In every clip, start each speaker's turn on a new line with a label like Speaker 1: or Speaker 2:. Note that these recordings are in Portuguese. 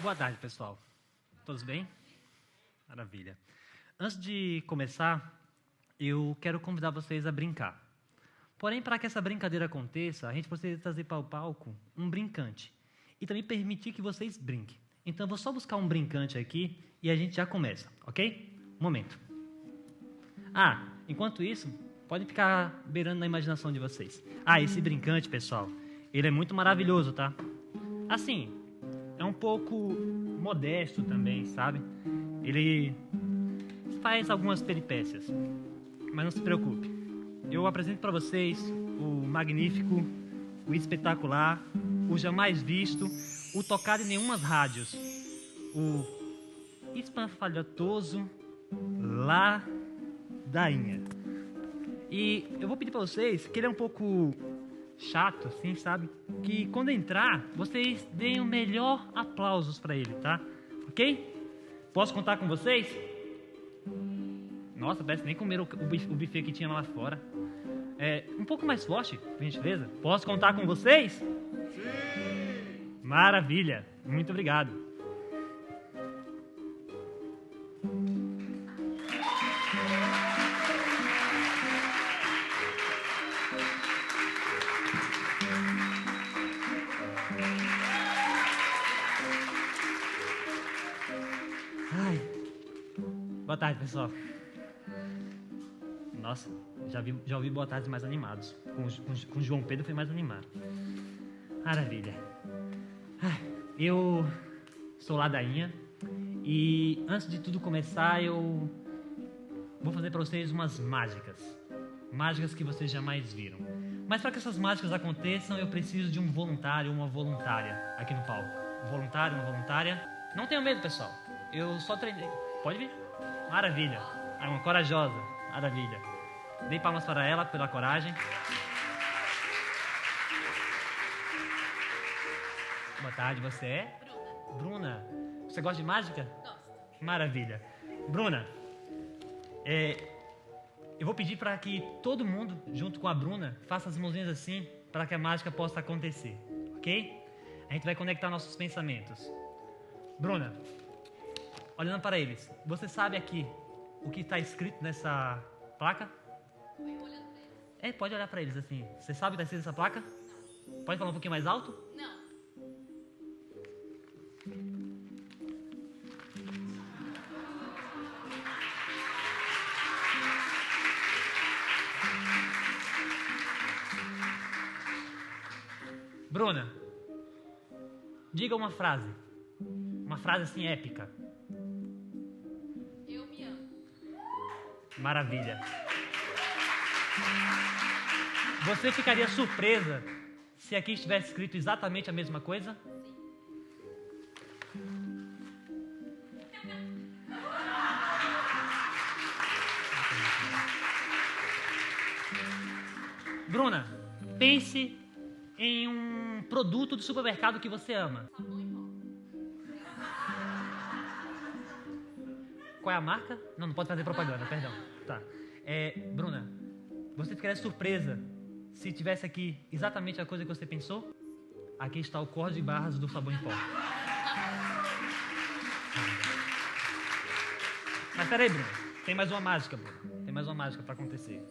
Speaker 1: Boa tarde, pessoal. Todos bem? Maravilha. Antes de começar, eu quero convidar vocês a brincar. Porém, para que essa brincadeira aconteça, a gente precisa trazer para o palco um brincante. E também permitir que vocês brinquem. Então, eu vou só buscar um brincante aqui e a gente já começa, ok? Um momento. Enquanto isso, podem ficar beirando na imaginação de vocês. Esse brincante, pessoal, ele é muito maravilhoso, tá? Assim, é um pouco modesto também, sabe? Ele faz algumas peripécias, mas não se preocupe. Eu apresento para vocês o magnífico, o espetacular, o jamais visto, o tocado em nenhumas rádios, o espalhafatoso Ladainha. E eu vou pedir para vocês que ele é um pouco chato, assim, sabe? Que quando entrar, vocês deem o melhor aplausos para ele, tá? Ok? Posso contar com vocês? Nossa, parece que nem comeram o buffet que tinha lá fora. Um pouco mais forte, por gentileza. Posso contar com vocês? Sim! Maravilha! Muito obrigado. Boa tarde, pessoal. Nossa, já ouvi boa tarde mais animados. Com João Pedro foi mais animado. Maravilha. Eu sou Ladainha e antes de tudo começar eu vou fazer para vocês umas mágicas. Mágicas que vocês jamais viram. Mas para que essas mágicas aconteçam eu preciso de um voluntário ou uma voluntária aqui no palco. Um voluntário, uma voluntária. Não tenham medo, pessoal. Eu só treinei. Pode vir? Maravilha. Uma corajosa. Maravilha. Dei palmas para ela pela coragem. Boa tarde, você é? Bruna. Você gosta de mágica?
Speaker 2: Gosto.
Speaker 1: Maravilha. Bruna, eu vou pedir para que todo mundo, junto com a Bruna, faça as mãozinhas assim para que a mágica possa acontecer, ok? A gente vai conectar nossos pensamentos. Bruna, olhando para eles, você sabe aqui o que está escrito nessa placa?
Speaker 2: Eu olhando pra eles?
Speaker 1: Pode olhar para eles assim. Você sabe o que está escrito nessa placa?
Speaker 2: Não.
Speaker 1: Pode falar um pouquinho mais alto?
Speaker 2: Não.
Speaker 1: Bruna, diga uma frase. Uma frase assim épica.
Speaker 2: Eu me amo.
Speaker 1: Maravilha. Você ficaria surpresa se aqui estivesse escrito exatamente a mesma coisa? Bruna, pense em um produto do supermercado que você ama.
Speaker 2: Sabão em pó.
Speaker 1: Qual é a marca? Não pode fazer propaganda, perdão. Tá. Bruna, você ficaria surpresa se tivesse aqui exatamente a coisa que você pensou? Aqui está o código de barras do sabão em pó. Mas peraí, Bruna. Tem mais uma mágica, Bruna. Tem mais uma mágica para acontecer.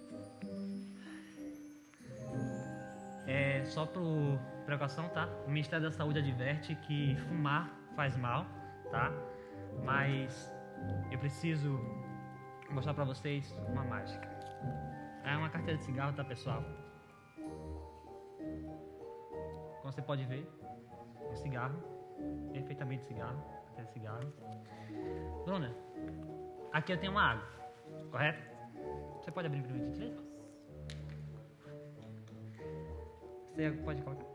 Speaker 1: Só por precaução, tá? O Ministério da Saúde adverte que fumar faz mal, tá? Mas eu preciso mostrar pra vocês uma mágica. É uma carteira de cigarro, tá, pessoal? Como você pode ver, um cigarro, perfeitamente cigarro, carteira de cigarro. Bruna, aqui eu tenho uma água, correto? Você pode abrir primeiro, gentileza? Você pode colocar.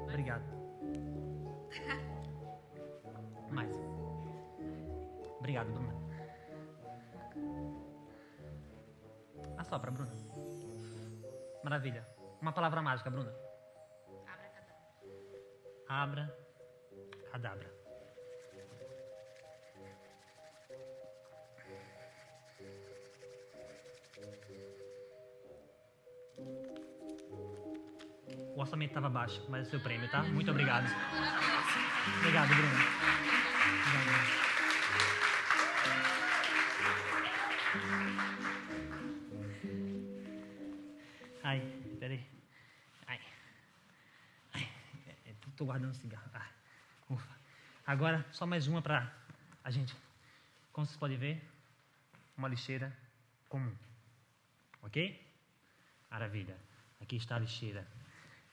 Speaker 1: Obrigado. Mais. Obrigado, Bruna. Assopra, Bruna. Maravilha. Uma palavra mágica, Bruna.
Speaker 2: Abracadabra.
Speaker 1: Abra-cadabra. O orçamento estava baixo, mas é o seu prêmio, tá? Muito obrigado. Obrigado, Bruno. Obrigado. Ai, peraí. Ai. Tô guardando cigarro. Ufa. Agora, só mais uma pra a gente. Como vocês podem ver, uma lixeira comum. Ok? Maravilha. Aqui está a lixeira.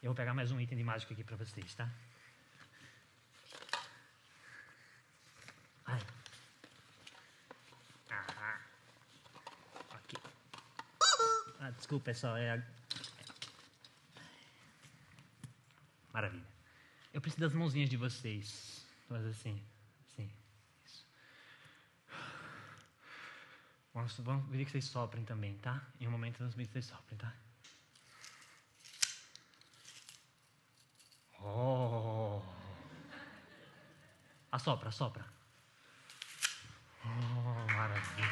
Speaker 1: Eu vou pegar mais um item de mágica aqui pra vocês, tá? Ai. Aqui. Desculpa, pessoal. Maravilha. Eu preciso das mãozinhas de vocês. Mas assim. Isso. Vamos ver que vocês soprem também, tá? Em um momento vamos ver que vocês soprem, tá? Oh! Assopra. Oh, maravilha.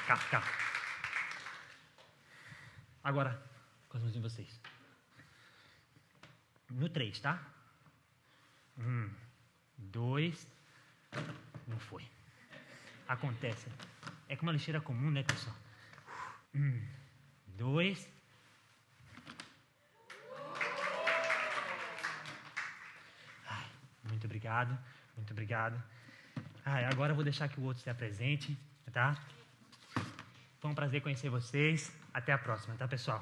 Speaker 1: Cá. Agora, com as mãos de vocês. No 3, tá? 1, 2. Não foi. Acontece. É com uma lixeira comum, né, pessoal? 1, 2. Muito obrigado. Agora eu vou deixar que o outro se apresente, tá? Foi um prazer conhecer vocês. Até a próxima, tá, pessoal?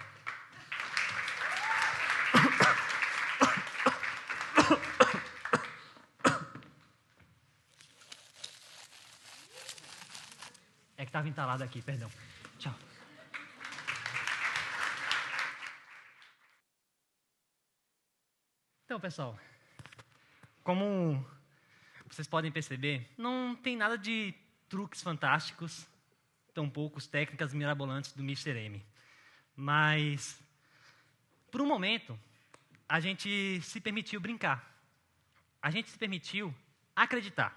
Speaker 1: É que estava entalado aqui, perdão. Tchau. Então, pessoal, como vocês podem perceber, não tem nada de truques fantásticos, tampouco técnicas mirabolantes do Mr. M. Mas, por um momento, a gente se permitiu brincar. A gente se permitiu acreditar.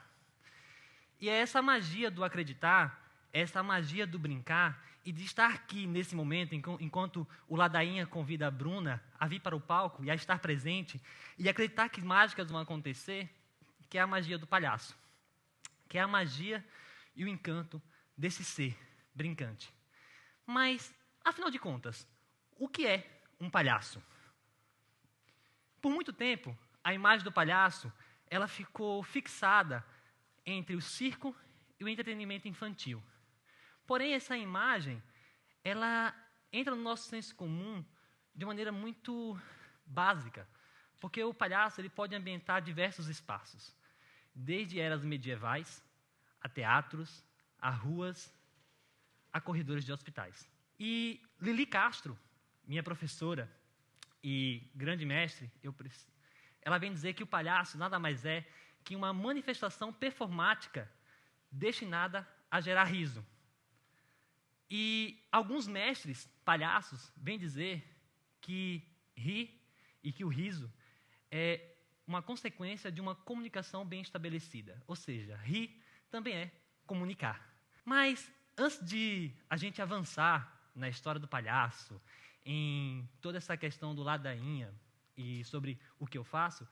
Speaker 1: E é essa magia do acreditar, essa magia do brincar e de estar aqui nesse momento, enquanto o Ladainha convida a Bruna a vir para o palco e a estar presente e acreditar que mágicas vão acontecer, que é a magia do palhaço, que é a magia e o encanto desse ser brincante. Mas, afinal de contas, o que é um palhaço? Por muito tempo, a imagem do palhaço ela ficou fixada entre o circo e o entretenimento infantil. Porém, essa imagem, ela entra no nosso senso comum de maneira muito básica, porque o palhaço ele pode ambientar diversos espaços, desde eras medievais, a teatros, a ruas, a corredores de hospitais. E Lili Castro, minha professora e grande mestre, ela vem dizer que o palhaço nada mais é que uma manifestação performática destinada a gerar riso. E alguns mestres, palhaços, vêm dizer que rir e que o riso é uma consequência de uma comunicação bem estabelecida. Ou seja, rir também é comunicar. Mas, antes de a gente avançar na história do palhaço, em toda essa questão do ladainha e sobre o que eu faço,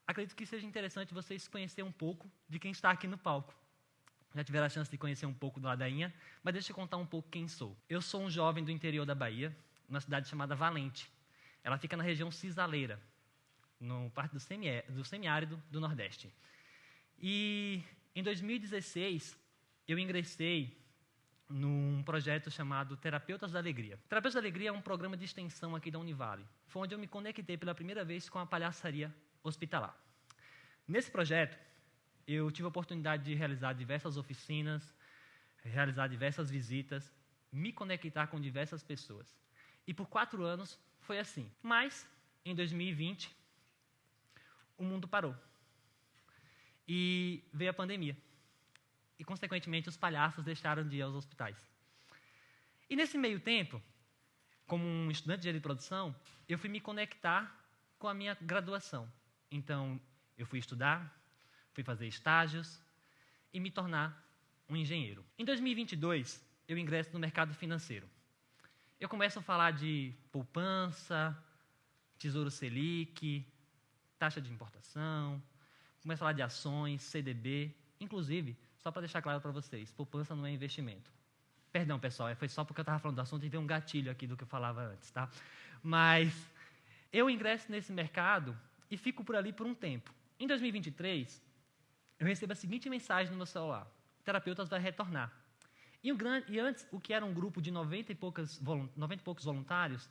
Speaker 1: acredito que seja interessante vocês conhecerem um pouco de quem está aqui no palco. Já tiveram a chance de conhecer um pouco do Ladainha, mas deixa eu contar um pouco quem sou. Eu sou um jovem do interior da Bahia, numa cidade chamada Valente. Ela fica na região cisaleira, no parte do semiárido do Nordeste. E em 2016, eu ingressei num projeto chamado Terapeutas da Alegria. Terapeutas da Alegria é um programa de extensão aqui da Univale. Foi onde eu me conectei pela primeira vez com a palhaçaria hospitalar. Nesse projeto, eu tive a oportunidade de realizar diversas oficinas, realizar diversas visitas, me conectar com diversas pessoas. E por 4 anos foi assim. Mas, em 2020, o mundo parou. E veio a pandemia. E, consequentemente, os palhaços deixaram de ir aos hospitais. E nesse meio tempo, como um estudante de engenharia de produção, eu fui me conectar com a minha graduação. Então, eu fui estudar, fui fazer estágios e me tornar um engenheiro. Em 2022, eu ingresso no mercado financeiro. Eu começo a falar de poupança, Tesouro Selic, taxa de importação, começa a falar de ações, CDB, inclusive, só para deixar claro para vocês, poupança não é investimento. Perdão, pessoal, foi só porque eu estava falando do assunto e veio um gatilho aqui do que eu falava antes, tá? Mas eu ingresso nesse mercado e fico por ali por um tempo. Em 2023, eu recebo a seguinte mensagem no meu celular: Terapeutas vai retornar. E antes, o que era um grupo de 90 e poucos voluntários,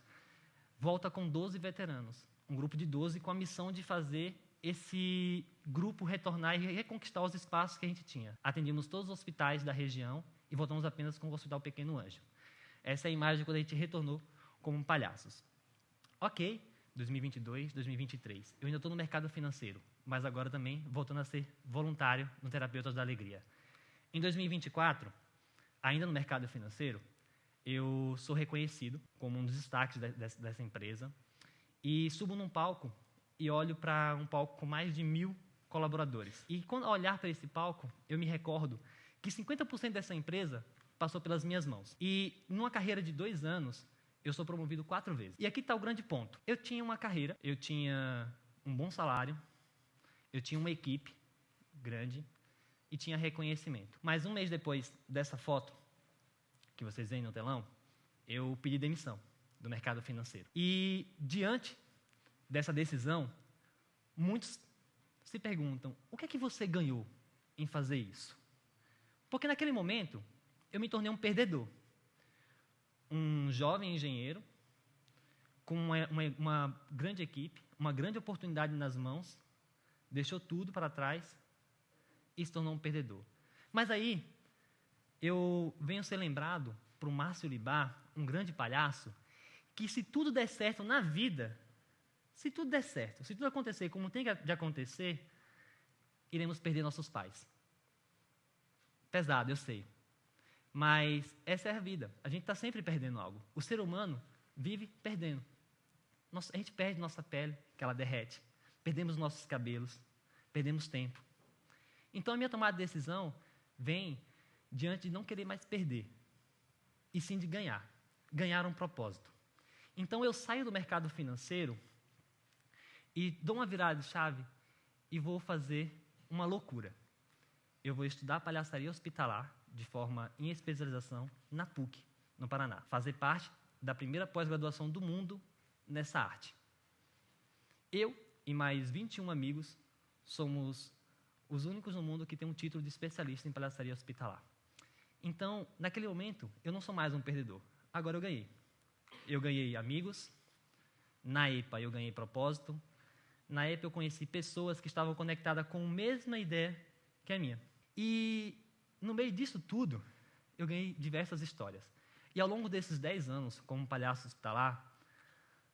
Speaker 1: volta com 12 veteranos. Um grupo de 12 com a missão de fazer esse grupo retornar e reconquistar os espaços que a gente tinha. Atendimos todos os hospitais da região e voltamos apenas com o Hospital Pequeno Anjo. Essa é a imagem de quando a gente retornou como palhaços. Ok, 2022, 2023. Eu ainda estou no mercado financeiro, mas agora também voltando a ser voluntário no Terapeutas da Alegria. Em 2024, ainda no mercado financeiro, eu sou reconhecido como um dos destaques dessa empresa e subo num palco e olho para um palco com mais de 1.000 colaboradores. E quando eu olhar para esse palco, eu me recordo que 50% dessa empresa passou pelas minhas mãos. E numa carreira de 2 anos, eu sou promovido 4 vezes. E aqui está o grande ponto. Eu tinha uma carreira, eu tinha um bom salário, eu tinha uma equipe grande e tinha reconhecimento. Mas um mês depois dessa foto, que vocês veem no telão, eu pedi demissão do mercado financeiro. E diante dessa decisão, muitos se perguntam: o que é que você ganhou em fazer isso? Porque naquele momento, eu me tornei um perdedor. Um jovem engenheiro, com uma grande equipe, uma grande oportunidade nas mãos, deixou tudo para trás e se tornou um perdedor. Mas aí, eu venho ser lembrado por Márcio Libar, um grande palhaço, que se tudo der certo na vida, se tudo der certo, se tudo acontecer como tem de acontecer, iremos perder nossos pais. Pesado, eu sei. Mas essa é a vida. A gente está sempre perdendo algo. O ser humano vive perdendo. A gente perde nossa pele, que ela derrete. Perdemos nossos cabelos. Perdemos tempo. Então, a minha tomada de decisão vem diante de não querer mais perder, e sim de ganhar. Ganhar um propósito. Então, eu saio do mercado financeiro e dou uma virada de chave e vou fazer uma loucura. Eu vou estudar palhaçaria hospitalar de forma em especialização na PUC, no Paraná. Fazer parte da primeira pós-graduação do mundo nessa arte. Eu e mais 21 amigos somos os únicos no mundo que tem um título de especialista em palhaçaria hospitalar. Então, naquele momento, eu não sou mais um perdedor. Agora eu ganhei. Eu ganhei amigos. Na EPA eu ganhei propósito. Na EPA eu conheci pessoas que estavam conectadas com a mesma ideia que a minha. E no meio disso tudo, eu ganhei diversas histórias. E ao longo desses 10 anos, como palhaço hospitalar,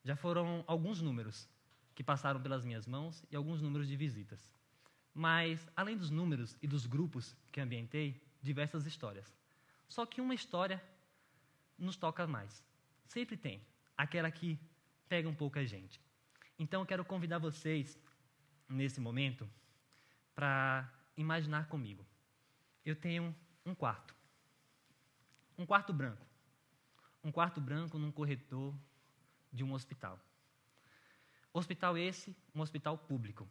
Speaker 1: já foram alguns números que passaram pelas minhas mãos e alguns números de visitas. Mas, além dos números e dos grupos que ambientei, diversas histórias. Só que uma história nos toca mais. Sempre tem. Aquela que pega um pouco a gente. Então, eu quero convidar vocês, nesse momento, para imaginar comigo. Eu tenho um quarto. Um quarto branco. Um quarto branco num corredor de um hospital. Hospital esse, um hospital público.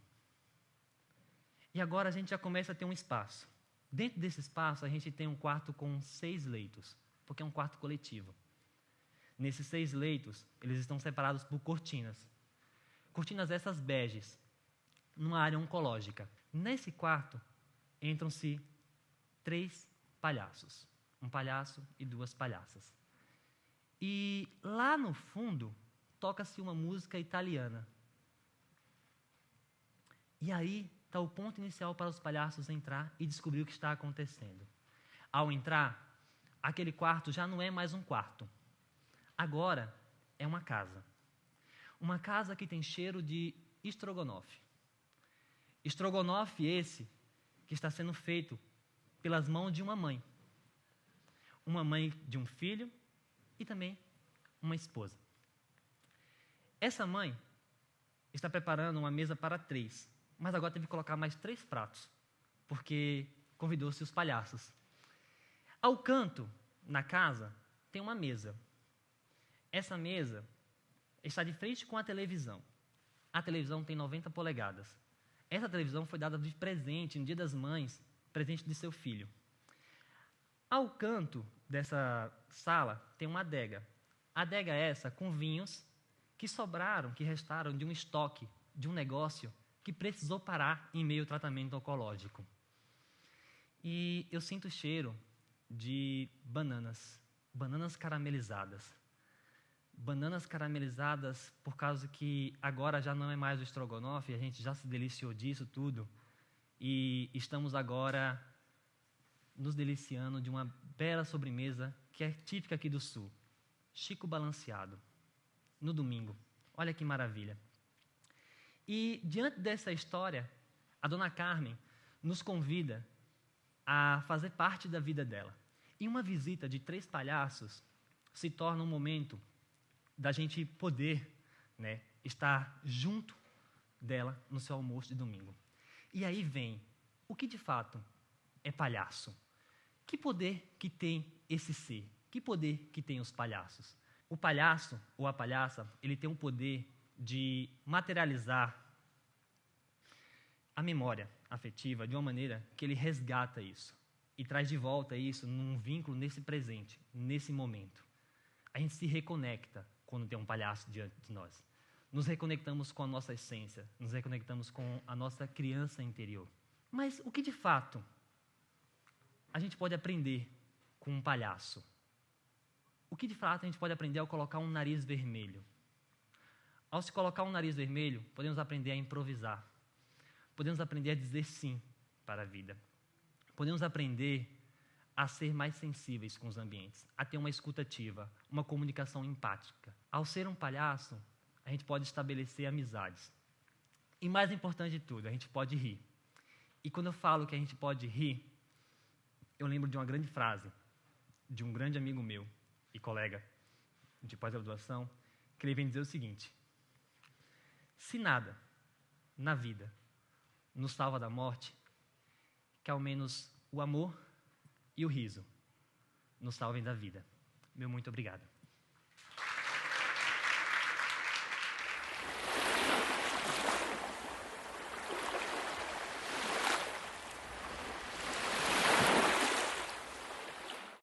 Speaker 1: E agora a gente já começa a ter um espaço. Dentro desse espaço, a gente tem um quarto com 6 leitos, porque é um quarto coletivo. Nesses 6 leitos, eles estão separados por cortinas. Cortinas essas beges, numa área oncológica. Nesse quarto, entram-se 3 palhaços. Um palhaço e 2 palhaças. E lá no fundo, toca-se uma música italiana. E aí está o ponto inicial para os palhaços entrar e descobrir o que está acontecendo. Ao entrar, aquele quarto já não é mais um quarto. Agora é uma casa. Uma casa que tem cheiro de estrogonofe. Estrogonofe esse que está sendo feito pelas mãos de uma mãe. Uma mãe de um filho e também uma esposa. Essa mãe está preparando uma mesa para 3, mas agora teve que colocar mais 3 pratos, porque convidou-se os palhaços. Ao canto, na casa, tem uma mesa. Essa mesa está de frente com a televisão. A televisão tem 90 polegadas. Essa televisão foi dada de presente no Dia das Mães, presente de seu filho. Ao canto dessa sala tem uma adega. Adega essa com vinhos que sobraram, que restaram de um estoque, de um negócio que precisou parar em meio ao tratamento oncológico. E eu sinto o cheiro de bananas caramelizadas. Bananas caramelizadas por causa que agora já não é mais o estrogonofe, a gente já se deliciou disso tudo e estamos agora nos deliciando de uma bela sobremesa que é típica aqui do Sul. Chico balanceado, no domingo. Olha que maravilha. E diante dessa história, a dona Carmen nos convida a fazer parte da vida dela. E uma visita de 3 palhaços se torna um momento da gente poder, né, estar junto dela no seu almoço de domingo. E aí vem o que de fato é palhaço. Que poder que tem esse ser? Que poder que tem os palhaços? O palhaço ou a palhaça, ele tem o poder de materializar a memória afetiva de uma maneira que ele resgata isso e traz de volta isso num vínculo nesse presente, nesse momento. A gente se reconecta quando tem um palhaço diante de nós. Nos reconectamos com a nossa essência, nos reconectamos com a nossa criança interior. Mas o que de fato a gente pode aprender com um palhaço? O que de fato a gente pode aprender ao colocar um nariz vermelho? Ao se colocar um nariz vermelho, podemos aprender a improvisar. Podemos aprender a dizer sim para a vida. Podemos aprender a ser mais sensíveis com os ambientes, a ter uma escuta ativa, uma comunicação empática. Ao ser um palhaço, a gente pode estabelecer amizades. E mais importante de tudo, a gente pode rir. E quando eu falo que a gente pode rir, eu lembro de uma grande frase de um grande amigo meu e colega de pós-graduação, que ele vem dizer o seguinte: se nada na vida nos salva da morte, que ao menos o amor e o riso nos salvem da vida. Meu muito obrigado.